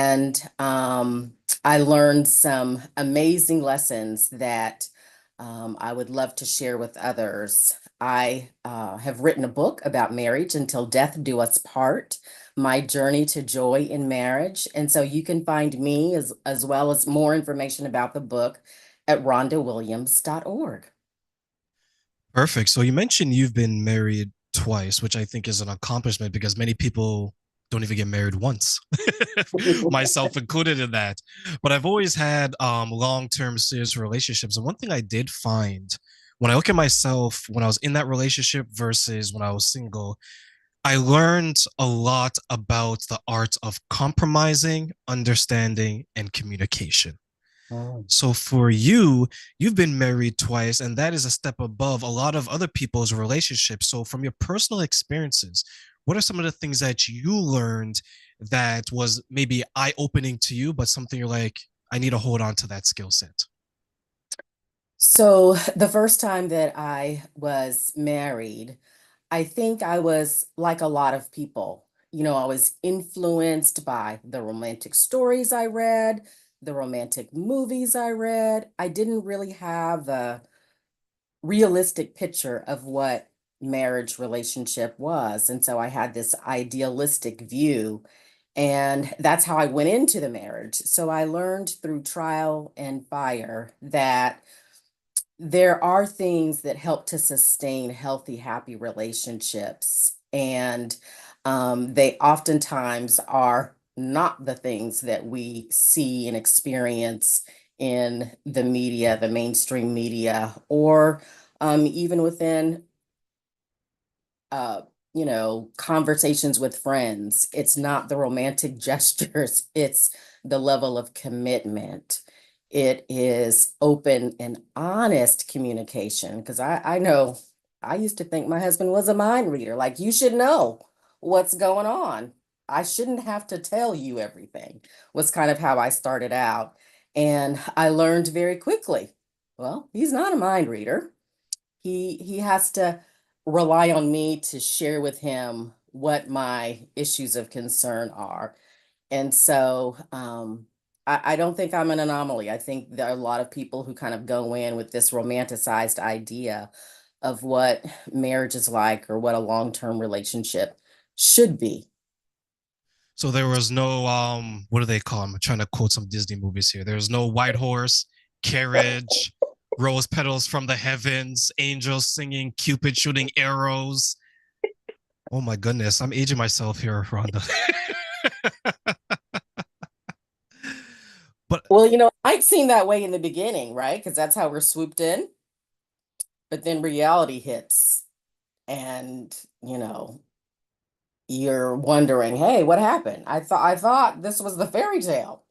and I learned some amazing lessons that I would love to share with others. I have written a book about marriage until death do us part, my journey to joy in marriage. And so you can find me as well as more information about the book at rhondawilliams.org. Perfect. So you mentioned you've been married twice, which I think is an accomplishment because many people don't even get married once, myself included in that. But I've always had long-term serious relationships. And one thing I did find when I look at myself when I was in that relationship versus when I was single, I learned a lot about the art of compromising, understanding, and communication. Oh. So for you, you've been married twice, and that is a step above a lot of other people's relationships. So from your personal experiences, what are some of the things that you learned that was maybe eye-opening to you, but something you're like, I need to hold on to that skill set? So the first time that I was married, I think I was like a lot of people. I was influenced by the romantic stories I read, the romantic movies I read. I didn't really have a realistic picture of what marriage relationship was. And so I had this idealistic view. And that's how I went into the marriage. So I learned through trial and fire that there are things that help to sustain healthy, happy relationships. And they oftentimes are not the things that we see and experience in the media, the mainstream media, or even within uh, conversations with friends. It's not the romantic gestures, it's the level of commitment. It is open and honest communication. Because I know I used to think my husband was a mind reader. Like, you should know what's going on. I shouldn't have to tell you everything, was kind of how I started out. And I learned very quickly, well, he's not a mind reader. He has to rely on me to share with him what my issues of concern are. And so I don't think I'm an anomaly. I think there are a lot of people who kind of go in with this romanticized idea of what marriage is like or what a long-term relationship should be. So there was no what do they call them? I'm trying to quote some Disney movies here. There's no white horse, carriage, rose petals from the heavens, angels singing, Cupid shooting arrows. Oh my goodness, I'm aging myself here, Rhonda. But Well, it might seem that way in the beginning, right? Because that's how we're swooped in. But then reality hits and, you know, you're wondering, hey, what happened? I thought this was the fairy tale.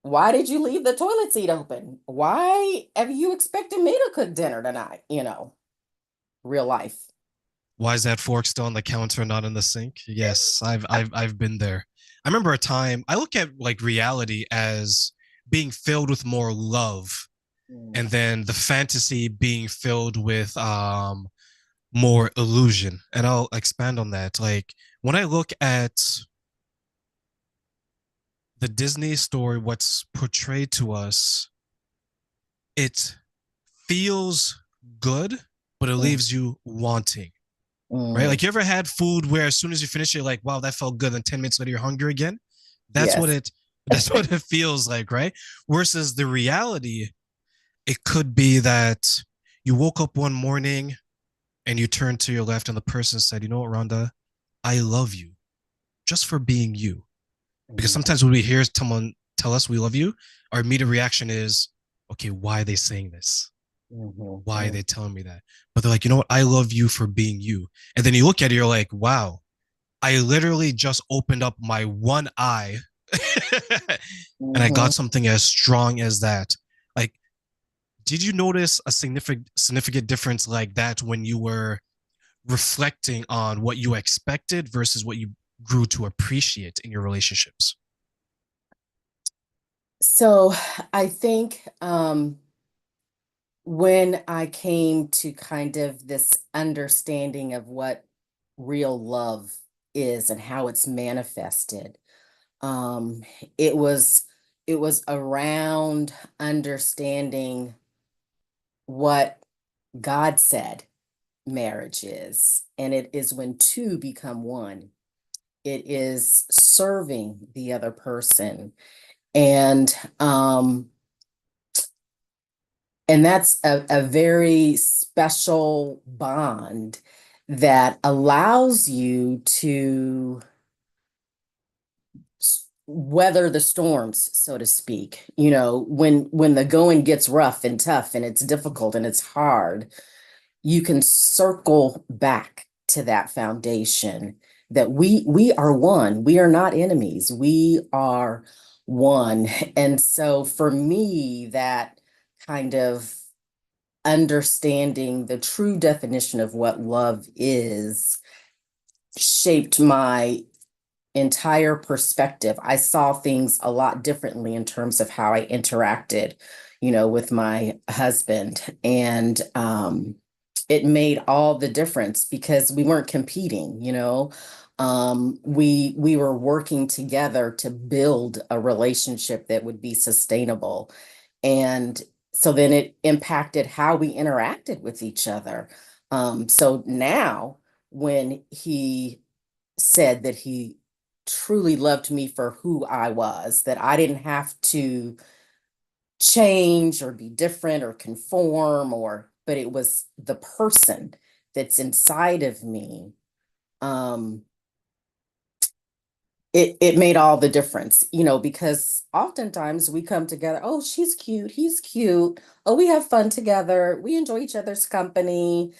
Why did you leave the toilet seat open? Why have you expected me to cook dinner tonight? Real life. why is that fork still on the counter, not in the sink? Yes, I've been there. I remember a time I look at like reality as being filled with more love, Mm. and then the fantasy being filled with more illusion. And I'll expand on that. Like when I look at the Disney story, what's portrayed to us, it feels good, but it Mm. leaves you wanting, right? Mm. Like you ever had food where as soon as you finish it, you're like, wow, that felt good. And 10 minutes later, you're hungry again. That's what Yes. it that's what it feels like, right? Versus the reality, it could be that you woke up one morning and you turned to your left and the person said, you know what, Rhonda, I love you just for being you. Because Mhm. sometimes when we hear someone tell us we love you, our immediate reaction is, okay, why are they saying this? Mhm. Why are Mhm. they telling me that? But they're like, you know what? I love you for being you. And then you look at it, you're like, wow, I literally just opened up my one eye and I Mhm. got something as strong as that. Like, did you notice a significant difference like that when you were reflecting on what you expected versus what you grew to appreciate in your relationships? So I think when I came to kind of this understanding of what real love is and how it's manifested, Um, it was it was around understanding what God said marriage is, and it is when two become one. It is serving the other person, and um, and that's a very special bond that allows you to weather the storms, so to speak. You know, when the going gets rough and tough and it's difficult and it's hard, you can circle back to that foundation that we are one. We are not enemies. We are one. And so for me, that kind of understanding the true definition of what love is shaped my entire perspective. I saw things a lot differently in terms of how I interacted, with my husband. And it made all the difference because we weren't competing. We were working together to build a relationship that would be sustainable. And so then it impacted how we interacted with each other. So now when he said that he truly loved me for who I was, that I didn't have to change or be different or conform, but it was the person that's inside of me. Um, it made all the difference, because oftentimes we come together, oh, she's cute, he's cute, oh, we have fun together, we enjoy each other's company,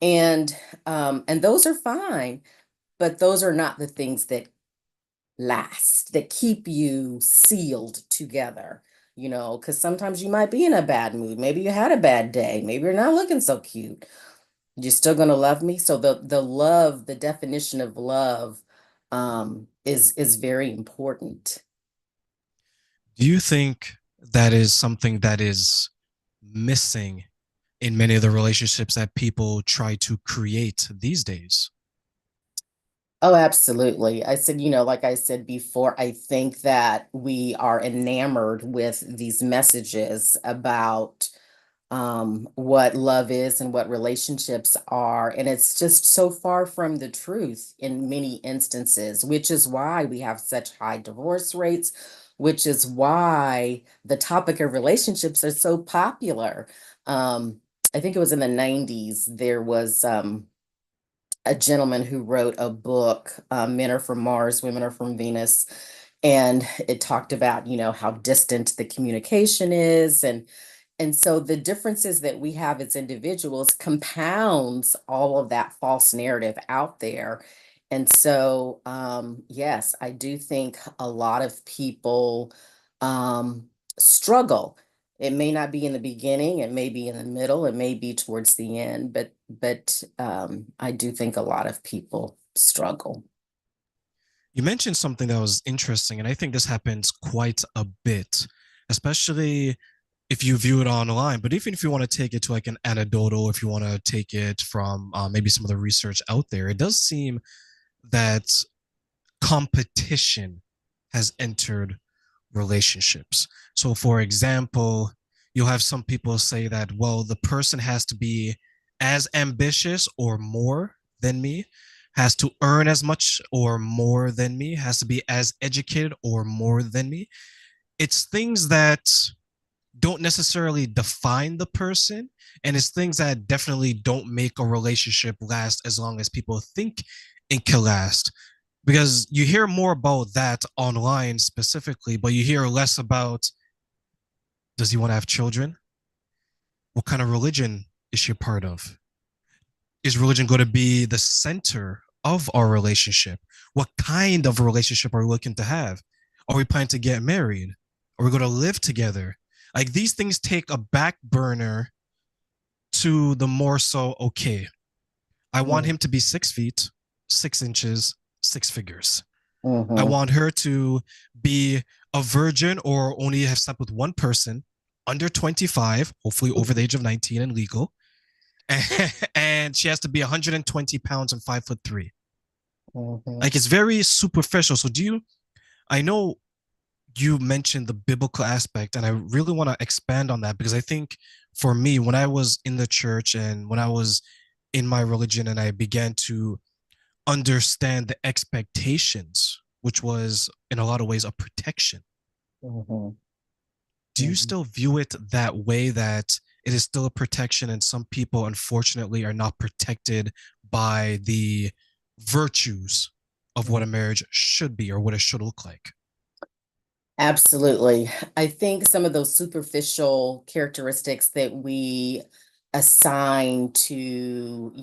and those are fine, but those are not the things that last, that keep you sealed together, because sometimes you might be in a bad mood. Maybe you had a bad day. Maybe you're not looking so cute. You're still gonna love me. So the love, the definition of love, is very important. Do you think that is something that is missing in many of the relationships that people try to create these days? Oh, absolutely. I said, like I said before, I think that we are enamored with these messages about what love is and what relationships are. And it's just so far from the truth in many instances, which is why we have such high divorce rates, which is why the topic of relationships are so popular. Um, I think it was in the 90s, there was a gentleman who wrote a book, Men Are from Mars, Women Are from Venus. And it talked about, how distant the communication is. And so the differences that we have as individuals compounds all of that false narrative out there. And so, yes, I do think a lot of people um, struggle. It may not be in the beginning, it may be in the middle, it may be towards the end, but I do think a lot of people struggle. You mentioned something that was interesting, and I think this happens quite a bit, especially if you view it online. But even if you want to take it to like an anecdotal, if you want to take it from maybe some of the research out there, it does seem that competition has entered relationships. So, for example, you'll have some people say that, well, the person has to be as ambitious or more than me, has to earn as much or more than me, has to be as educated or more than me. It's things that don't necessarily define the person, and it's things that definitely don't make a relationship last as long as people think it can last, because you hear more about that online specifically, but you hear less about, does he want to have children? What kind of religion is she a part of? Is religion going to be the center of our relationship? What kind of relationship are we looking to have? Are we planning to get married? Are we going to live together? Like, these things take a back burner to the more so, okay, I want him to be 6 feet, 6 inches, six figures. I Mm-hmm. want her to be a virgin or only have slept with one person under 25, hopefully over the age of 19 and legal. And she has to be 120 pounds and 5'3". Mm-hmm. Like, it's very superficial. So do you I know you mentioned the biblical aspect, and I really want to expand on that because I think for me, when I was in the church and when I was in my religion and I began to understand the expectations, which was in a lot of ways a protection. Mhm, Do you mhm, still view it that way, that it is still a protection and some people unfortunately are not protected by the virtues of what a mhm. marriage should be or what it should look like? Absolutely. I think some of those superficial characteristics that we assign to,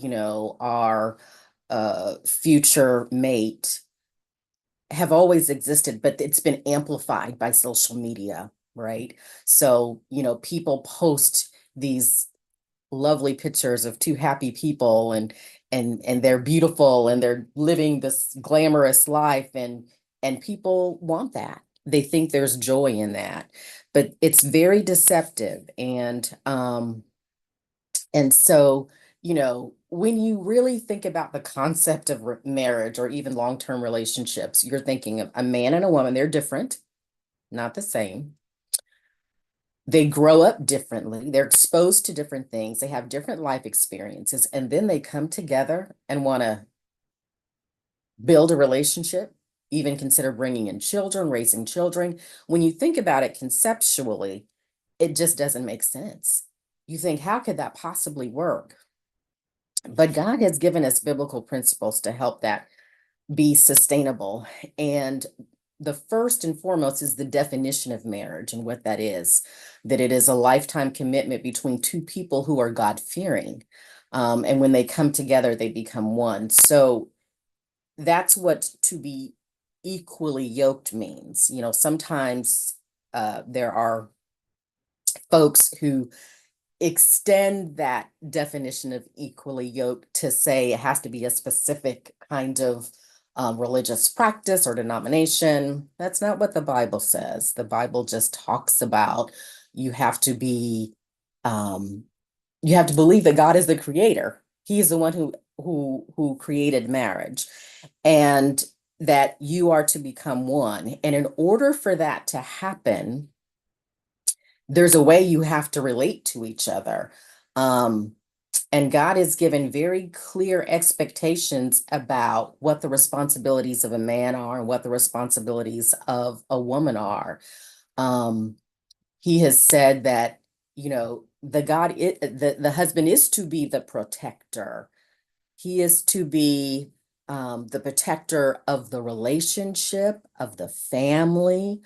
our future mate have always existed, but it's been amplified by social media, right? So, people post these lovely pictures of two happy people and they're beautiful and they're living this glamorous life and people want that. They think there's joy in that. But it's very deceptive and so, when you really think about the concept of marriage or even long-term relationships, you're thinking of a man and a woman, they're different, not the same. They grow up differently, they're exposed to different things, they have different life experiences, and then they come together and want to build a relationship, even consider bringing in children, raising children. When you think about it conceptually, it just doesn't make sense. You think, how could that possibly work? But God has given us biblical principles to help that be sustainable. And the first and foremost is the definition of marriage and what that is, that it is a lifetime commitment between two people who are God fearing. And when they come together, they become one. So that's what to be equally yoked means. Sometimes there are folks who extend that definition of equally yoked to say it has to be a specific kind of religious practice or denomination. That's not what the Bible says. The Bible just talks about you have to be, um, you have to believe that God is the creator. He's the one who created marriage, and that you are to become one. And in order for that to happen, there's a way you have to relate to each other. Um, and God has given very clear expectations about what the responsibilities of a man are and what the responsibilities of a woman are. Um, he has said that, the husband is to be the protector. He is to be the protector of the relationship, of the family.